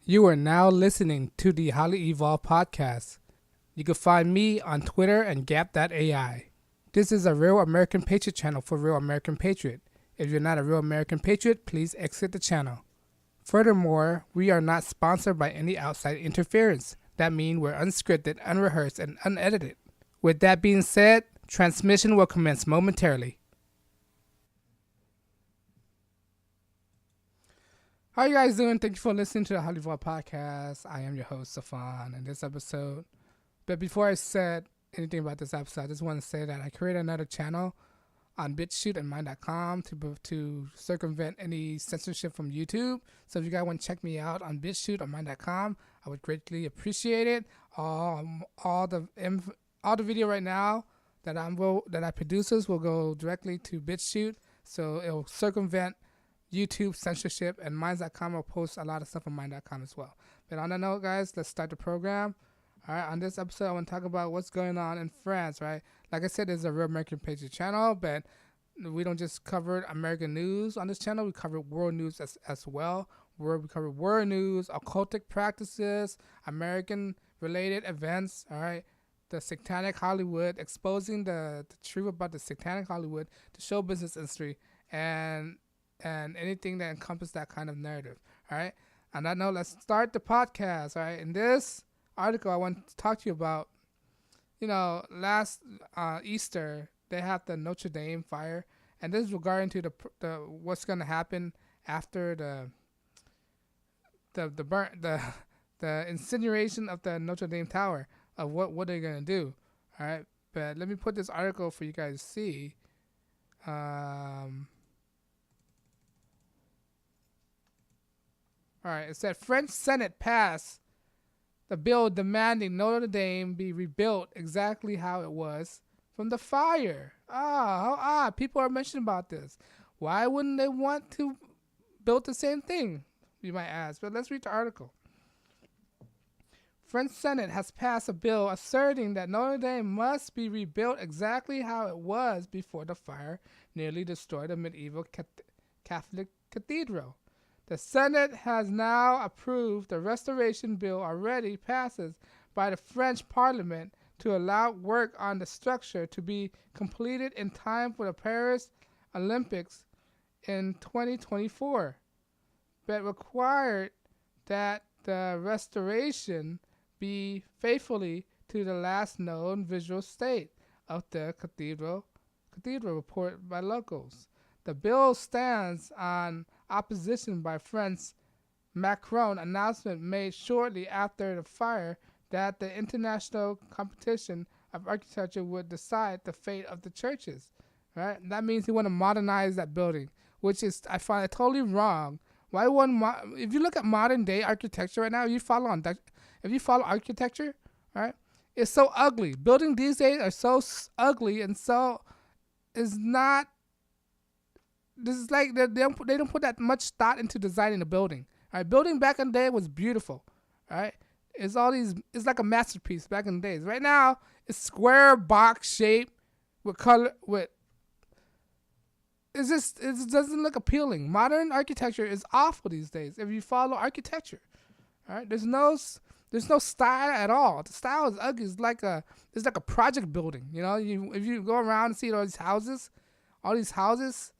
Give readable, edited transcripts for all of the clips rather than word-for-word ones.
You are now listening to the Highly Evolved Podcast. You can find me on Twitter and Gab.ai. This is a Real American Patriot channel for Real American Patriot. If you're not a Real American Patriot, please exit the channel. Furthermore, we are not sponsored by any outside interference. That means we're unscripted, unrehearsed, and unedited. With that being said, transmission will commence momentarily. How are you guys doing? Thank you for listening to the Highly Evolved Podcast. I am your host, Safan, in this episode. But before I said anything about this episode, I just want to say that I created another channel on BitChute and Mind.com to circumvent any censorship from YouTube. So if you guys want to check me out on BitChute or Mind.com, I would greatly appreciate it. All the video right now that I produces will go directly to BitChute, so it'll circumvent YouTube censorship, and Minds.com will post a lot of stuff on Mind.com as well. But on that note, guys, let's start the program. All right, on this episode, I want to talk about what's going on in France, right? Like I said, it's a Real American Patriot channel, but we don't just cover American news on this channel. We cover world news as well. We cover world news, occultic practices, American-related events, all right? The satanic Hollywood, exposing the truth about the satanic Hollywood, the show business industry, and anything that encompasses that kind of narrative, all right? On that note, let's start the podcast, all right? In this article, I want to talk to you about, last Easter, they had the Notre Dame fire, and this is regarding to the what's going to happen after the incineration of the Notre Dame Tower, of what they're going to do, all right? But let me put this article for you guys to see. All right, it said French Senate passed the bill demanding Notre Dame be rebuilt exactly how it was from the fire. How odd. People are mentioning about this. Why wouldn't they want to build the same thing, you might ask. But let's read the article. French Senate has passed a bill asserting that Notre Dame must be rebuilt exactly how it was before the fire nearly destroyed a medieval Catholic cathedral. The Senate has now approved the restoration bill already passes by the French Parliament to allow work on the structure to be completed in time for the Paris Olympics in 2024, but required that the restoration be faithfully to the last known visual state of the cathedral reported by locals. The bill stands on opposition by French Macron announcement made shortly after the fire that the international competition of architecture would decide the fate of the churches. Right? That means he want to modernize that building, which is, I find it totally wrong. Why wouldn't if you look at modern day architecture right now, if you follow architecture, right, it's so ugly. Buildings these days are so ugly, and so is not. This is like they don't put that much thought into designing a building. All right, building back in the day was beautiful. All right, it's like a masterpiece back in the days. Right now, it's square box shape with color with. It doesn't look appealing. Modern architecture is awful these days. If you follow architecture, all right, there's no style at all. The style is ugly. It's like a project building. If you go around and see all these houses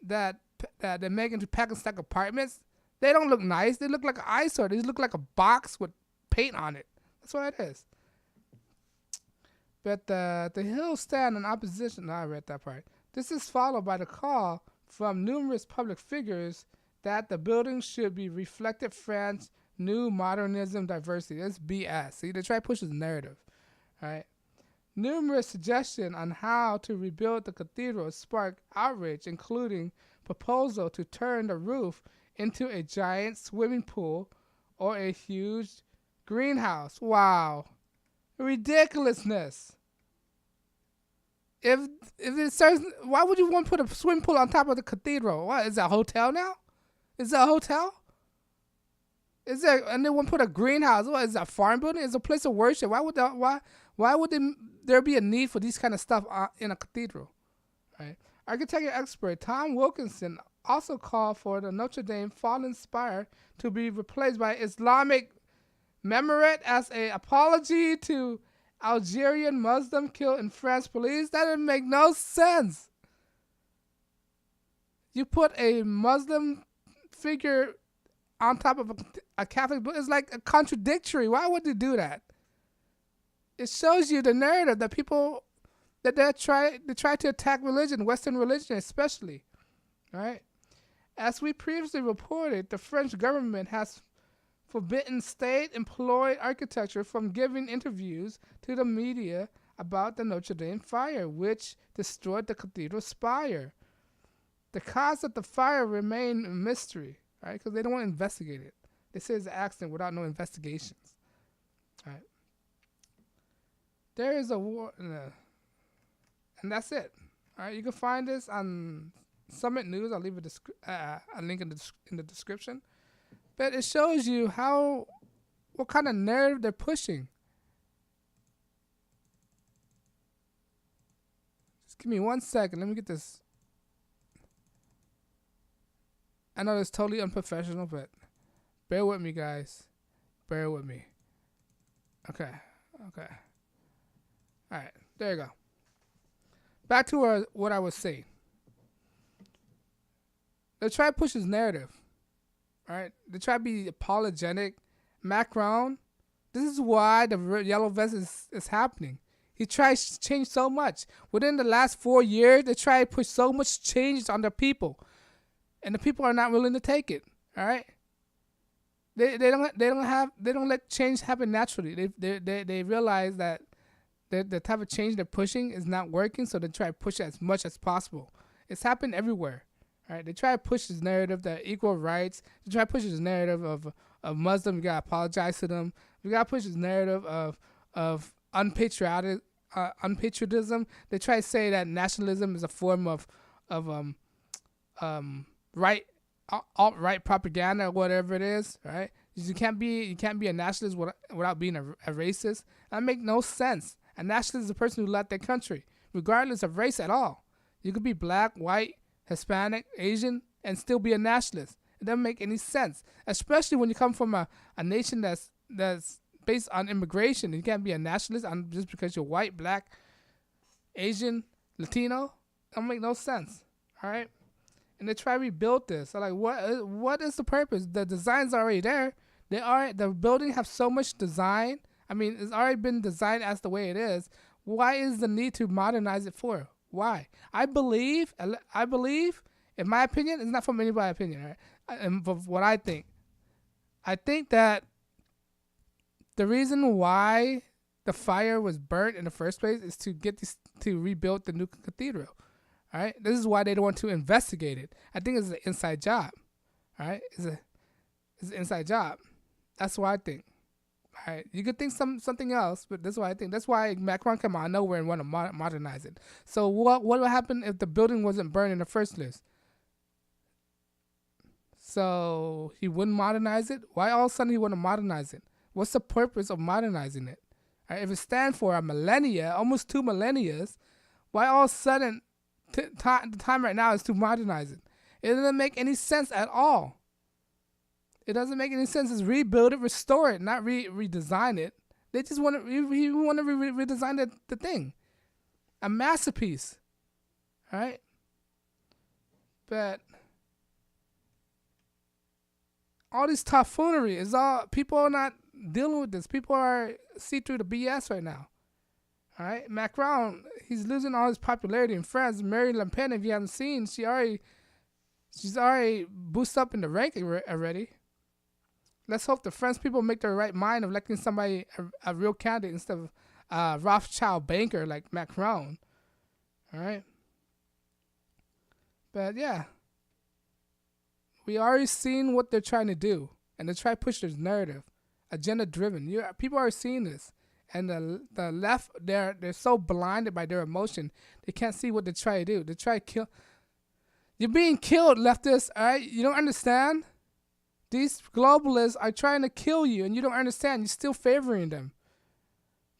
that they make into pack and stack apartments, they don't look nice. They look like an eyesore. They look like a box with paint on it. That's what it is. But the Hill stand in opposition. No, I read that part. This is followed by the call from numerous public figures that the building should be reflected France's new modernism diversity. That's BS. See, they try to push this narrative. All right. Numerous suggestions on how to rebuild the cathedral sparked outrage, including proposal to turn the roof into a giant swimming pool or a huge greenhouse. Wow. Ridiculousness. If it says, why would you want to put a swimming pool on top of the cathedral? What, is it a hotel now? Is it a hotel? And they want to put a greenhouse? What, is it a farm building? It's a place of worship. Why would there be a need for these kind of stuff in a cathedral? Right? Architecture expert Tom Wilkinson also called for the Notre Dame fallen spire to be replaced by Islamic minaret as a apology to Algerian Muslim killed in French police. That didn't make no sense. You put a Muslim figure on top of a Catholic book. It's like a contradictory. Why would they do that? It shows you the narrative that people that they try to attack religion, Western religion especially. All right. As we previously reported, the French government has forbidden state-employed architecture from giving interviews to the media about the Notre Dame fire, which destroyed the cathedral spire. The cause of the fire remain a mystery, right? Because they don't want to investigate it. They say it's an accident without no investigations. All right. There is a war, and that's it. All right. You can find this on Summit News. I'll leave a link in the description. But it shows you what kind of narrative they're pushing. Just give me 1 second. Let me get this. I know it's totally unprofessional, but bear with me, guys. Bear with me. Okay. All right. There you go. Back to what I was saying. They try to push his narrative. All right. They try to be apologetic. Macron, this is why the yellow vest is happening. He tries to change so much. Within the last 4 years, they try to push so much change on the people. And the people are not willing to take it. All right. They don't let change happen naturally. They realize that the type of change they're pushing is not working, so they try to push it as much as possible. It's happened everywhere. All right. They try to push this narrative that equal rights. They try to push this narrative of Muslim. You gotta apologize to them. We gotta push this narrative of unpatriotism. They try to say that nationalism is a form of alt-right propaganda or whatever it is, right? You can't be a nationalist without being a racist. That makes no sense. A nationalist is a person who left their country, regardless of race at all. You could be black, white, Hispanic, Asian, and still be a nationalist. It doesn't make any sense, especially when you come from a nation that's based on immigration. You can't be a nationalist just because you're white, black, Asian, Latino. That don't make no sense, all right? And they try to rebuild this. So like, what is the purpose? The design's already there. The building have so much design. I mean, it's already been designed as the way it is. Why is the need to modernize it for? Why? I believe, in my opinion, it's not from anybody's opinion, right? And what I think that the reason why the fire was burnt in the first place is to rebuild the new cathedral. All right, this is why they don't want to investigate it. I think it's an inside job. All right, it's an inside job. That's what I think. All right, you could think something else, but that's what I think. That's why Macron came out of nowhere and want to modernize it. So what would happen if the building wasn't burned in the first place? So he wouldn't modernize it. Why all of a sudden he want to modernize it? What's the purpose of modernizing it? All right, if it stands for a millennia, almost 2 millennia, why all of a sudden? The time right now is to modernize it. It doesn't make any sense at all. It doesn't make any sense. It's rebuild it, restore it, not redesign it. They just want to redesign the thing. A masterpiece. All right? But all this tomfoolery is all, people are not dealing with this. People are see through the BS right now. All right, Macron, he's losing all his popularity in France. Marine Le Pen, if you haven't seen, she's already boosted up in the ranking already. Let's hope the French people make their right mind of electing somebody, a real candidate, instead of a Rothschild banker like Macron. All right. But yeah, we already seen what they're trying to do, and they try to push this narrative, agenda-driven. People are seeing this. And the left, they're so blinded by their emotion, they can't see what they try to do. They try to kill. You're being killed, leftists, all right? You don't understand? These globalists are trying to kill you, and you don't understand. You're still favoring them.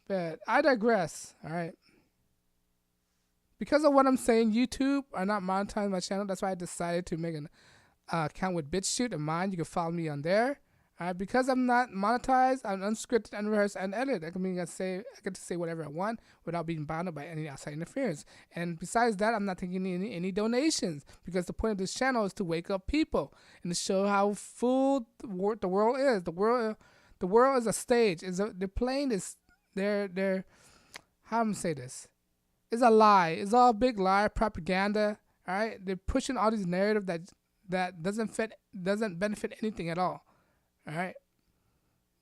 But I digress, all right? because of what I'm saying, YouTube are not monetizing my channel. That's why I decided to make an account with BitChute of mine. You can follow me on there. Because I'm not monetized, I'm unscripted, unrehearsed, and edited. I get to say whatever I want without being bound by any outside interference. And besides that, I'm not taking any donations, because the point of this channel is to wake up people and to show how full the world is. The world is a stage. The plane is they're how I'm gonna say this? It's a lie. It's all a big lie, propaganda. All right, they're pushing all these narrative that doesn't benefit anything at all. All right,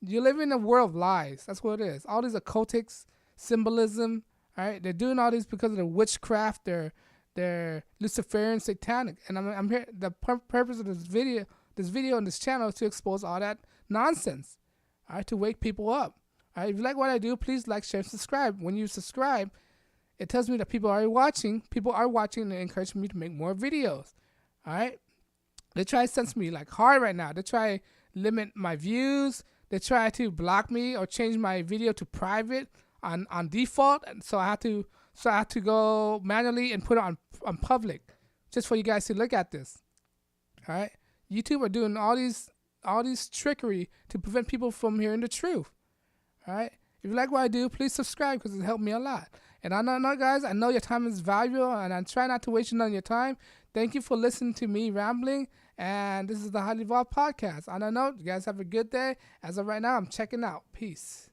you live in a world of lies. That's what it is. All these occultics, symbolism. All right, they're doing all these because of the witchcraft. They're Luciferian, satanic. And I'm here. The purpose of this video on this channel is to expose all that nonsense. All right, to wake people up. All right, if you like what I do, please like, share, and subscribe. When you subscribe, it tells me that people are watching. People are watching and encourage me to make more videos. All right, they try to censor me like hard right now. They try limit my views. They try to block me or change my video to private on default, and so I have to go manually and put it on public just for you guys to look at this. All right, YouTube are doing all these trickery to prevent people from hearing the truth. All right, if you like what I do, please subscribe, because it helped me a lot. And I know, guys, I know your time is valuable, and I try not to waste none of your time. Thank you for listening to me rambling. And this is the Highly Evolved Podcast. On that note, you guys have a good day. As of right now, I'm checking out. Peace.